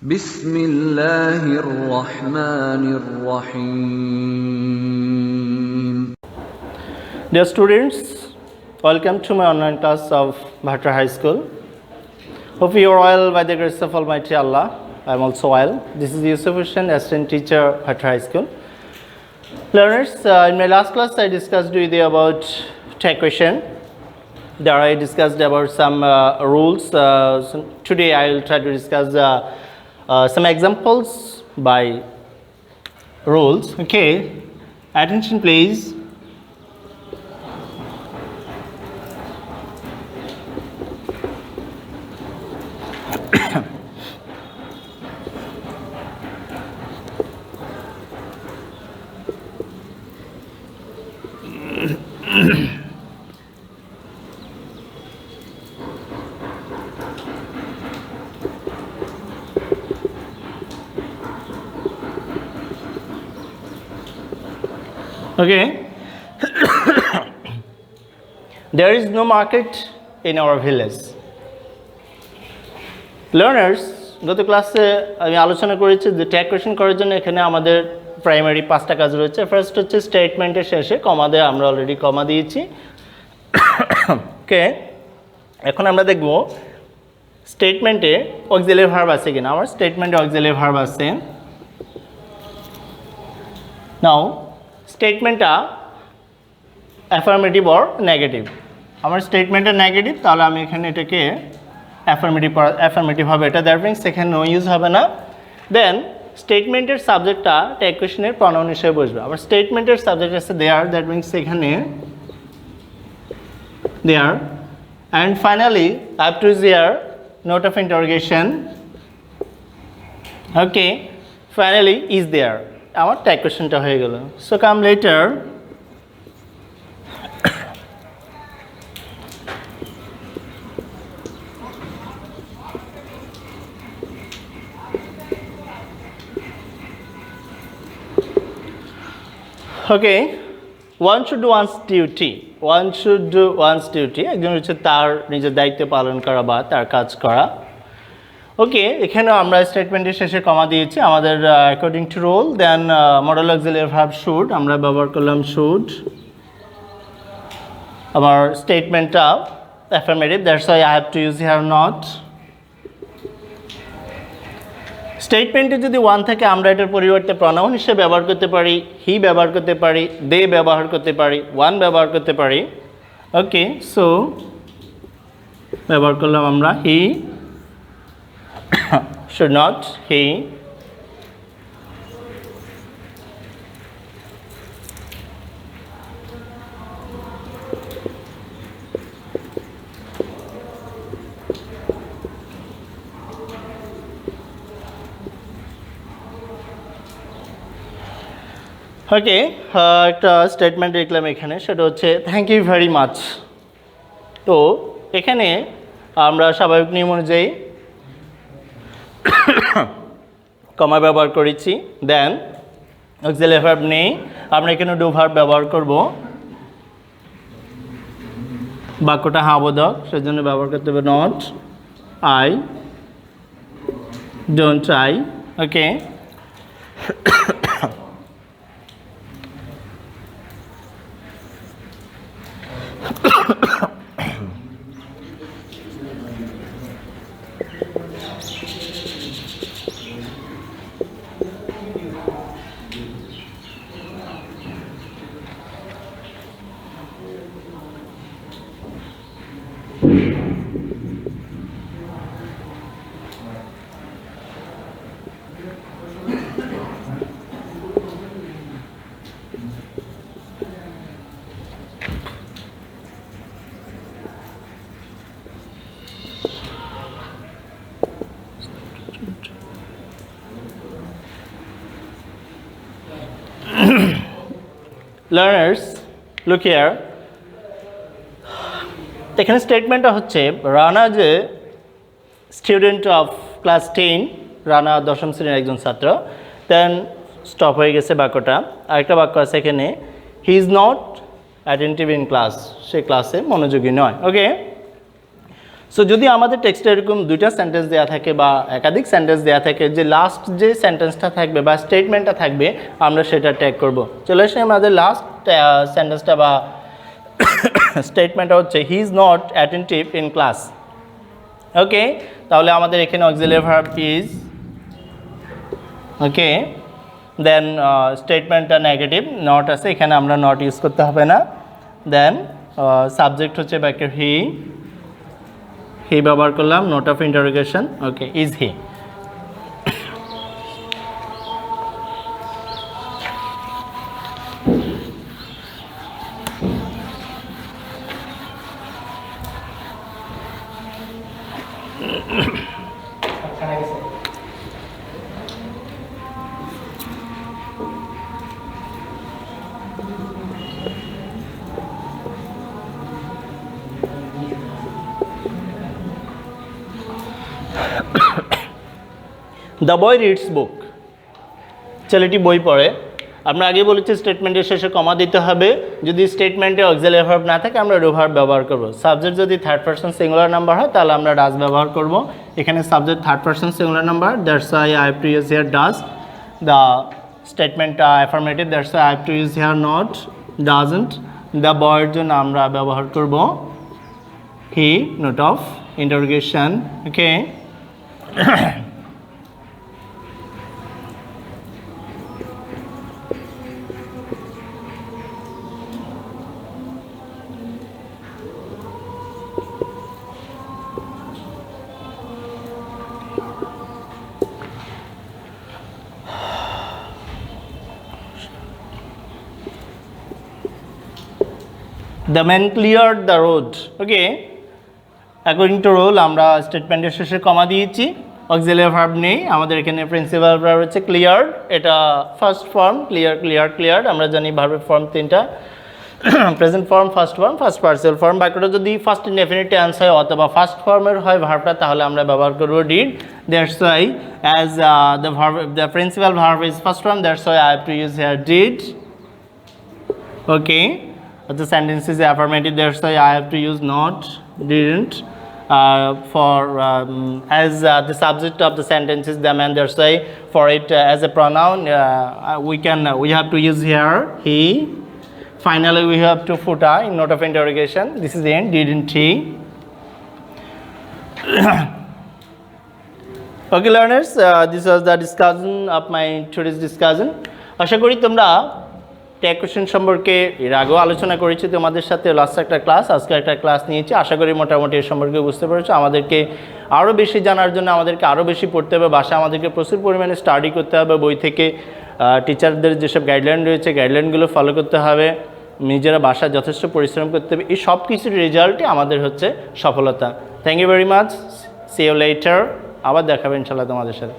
বিসমিল্লাহির রহমানির রহিম। Dear students, welcome to my online class of Bhatra High School. Hope you are well by the grace of Almighty Allah. I am also well. This is Yusuf Hussain, assistant teacher, Bhatra High School. Learners, in my last class I discussed with you about tag question. There I discussed about some rules. So today I will try to discuss some examples by rules. Okay, attention please. Okay, there is no market in our village. Learners, গত ক্লাসে আমি আলোচনা করেছি যে tag question করার জন্য এখানে আমাদের প্রাইমারি 5টা কাজ রয়েছে। ফার্স্ট হচ্ছে স্টেটমেন্টের শেষে কমা দেয়, আমরা অলরেডি কমা দিয়েছি। ওকে, এখন আমরা দেখব স্টেটমেন্টে অক্সিলারি ভার্ব আছে কিনা। আমার স্টেটমেন্টে অক্সিলারি ভার্ব আছে। নাও স্টেটমেন্টটা অ্যাফার্মেটিভ অর নেগেটিভ। আমার স্টেটমেন্টটা নেগেটিভ, তাহলে আমি এখানে এটাকে অ্যাফার্মেটিভ হবে, এটা দ্যাট মিনস এখানে নো ইউজ হবে না। দেন স্টেটমেন্টের সাবজেক্টটা ট্যাগ কোয়েশ্চেনের প্রনাউন হিসেবে বসবে। আমার স্টেটমেন্টের সাবজেক্ট আছে দেয়ার, দ্যাট মিনস এখানে there. And finally I have to use here note of interrogation. Okay, finally is there, আমার ট্যাগ কোয়েশ্চেনটা হয়ে গেল। So come later. Okay, one should do one's duty. One should do one's duty. একজন হচ্ছে তার নিজের দায়িত্ব পালন করা বা তার কাজ করা। ওকে, এখানেও আমরা স্টেটমেন্টের শেষে কমা দিয়েছি আমাদের according to rule. Then modal auxiliary verb should, আমরা ব্যবহার করলাম শুড। আমার স্টেটমেন্টটা affirmative, that's why I have to use here not. স্টেটমেন্টে যদি ওয়ান থাকে আমরা এটার পরিবর্তে প্রনাউন হিসেবে ব্যবহার করতে পারি, হি ব্যবহার করতে পারি, দে ব্যবহার করতে পারি, ওয়ান ব্যবহার করতে পারি। ওকে, সো ব্যবহার করলাম আমরা হি, should not, he. ওকে, একটা স্টেটমেন্ট লিখলাম এখানে, সেটা হচ্ছে থ্যাংক ইউ ভেরি মাচ। তো এখানে আমরা স্বাভাবিক নিয়ম অনুযায়ী কমা ব্যবহার করেছি। দেন অক্সিলারি ভার্ব নেই, আমরা এখানে ডু ভার্ব ব্যবহার করব। বাক্যটা হ্যাঁবোধক, সেজন্য ব্যবহার করতে হবে not, I, don't I. Okay, learners look here. এখানে স্টেটমেন্টটা হচ্ছে রানা যে স্টুডেন্ট অফ ক্লাস 10, রানা 10ম শ্রেণীর একজন ছাত্র। দেন স্টপ হয়ে গেছে বাক্যটা। আরেকটা বাক্য আছে এখানে, he is not attentive in class, সে ক্লাসে মনোযোগী নয়। ওকে, সো যদি আমাদের টেক্সটে এরকম দুইটা সেন্টেন্স দেওয়া থাকে বা একাধিক সেন্টেন্স দেওয়া থাকে, যে লাস্ট যে সেন্টেন্সটা থাকবে বা স্টেটমেন্টটা থাকবে আমরা সেটা ট্যাগ করব। চলে আসে আমাদের লাস্ট সেন্টেন্সটা বা স্টেটমেন্টটা হচ্ছে he is not attentive in class. Okay, তাহলে আমাদের এখানে auxiliary verb is, okay, then স্টেটমেন্টটা নেগেটিভ, নট আছে, এখানে আমরা নট ইউজ করতে হবে না। দেন সাবজেক্ট হচ্ছে বাক্যের হি ব্যবহার করলাম, note of interrogation, okay, is he. The boy reads book, ছেলেটি বই পড়ে। আমরা আগে বলেছি স্টেটমেন্টের শেষে কমা দিতে হবে। যদি স্টেটমেন্টে অক্সিলারি ভার্ব না থাকে আমরা ডু ভার্ব ব্যবহার করব। সাবজেক্ট যদি থার্ড পারসন সিঙ্গুলার নাম্বার হয় তাহলে আমরা ডাজ ব্যবহার করব। এখানে subject third person singular number, that's why I have to use here does. The statement affirmative, that's why I have to use here not, doesn't. The বয়ের জন্য আমরা ব্যবহার করব he, note of interrogation, okay. The man cleared the road. Okay. According to rule আমরা স্টেটমেন্টের শেষে comma দিয়েছি, auxiliary verb নেই, আমাদের এখানে প্রিন্সিপাল ভার্ব হচ্ছে ক্লিয়ার্ড, এটা ফার্স্ট ফর্ম, ক্লিয়ার্ড। আমরা জানি ভার্বের ফর্ম তিনটা, present form, first form, first partial form. বাক্যটা যদি ফার্স্ট ইনডেফিনিট টেন্স হয় অথবা ফার্স্ট ফর্মের হয় ভার্বটা, তাহলে আমরা ব্যবহার করব did. That's why as the principal verb is first form, that's why I have to use here did. Okay, the sentence is affirmative, that's why I have to use not, didn't. As the subject of the sentence is the man, that's why for it as a pronoun we have to use here he. Finally we have to put a in note of interrogation. This is the end, didn't he? Okay learners, this was the discussion of my today's discussion. আশা করি তোমরা tag question সম্পর্কে এর আগেও আলোচনা করেছি তোমাদের সাথে, last একটা ক্লাস, আজকে একটা ক্লাস নিয়েছি। আশা করি মোটামুটি এর সম্পর্কে বুঝতে পেরেছো। আমাদেরকে আরও বেশি জানার জন্য আমাদেরকে আরও বেশি পড়তে হবে, বাসায় আমাদেরকে প্রচুর পরিমাণে স্টাডি করতে হবে, বই থেকে টিচারদের যেসব গাইডলাইন রয়েছে গাইডলাইনগুলো ফলো করতে হবে, নিজেরা বাসায় যথেষ্ট পরিশ্রম করতে হবে। এই সব কিছুর রেজাল্টই আমাদের হচ্ছে সফলতা। Thank you very much, see you later. আবার দেখাবে ইনশাল্লাহ তোমাদের সাথে।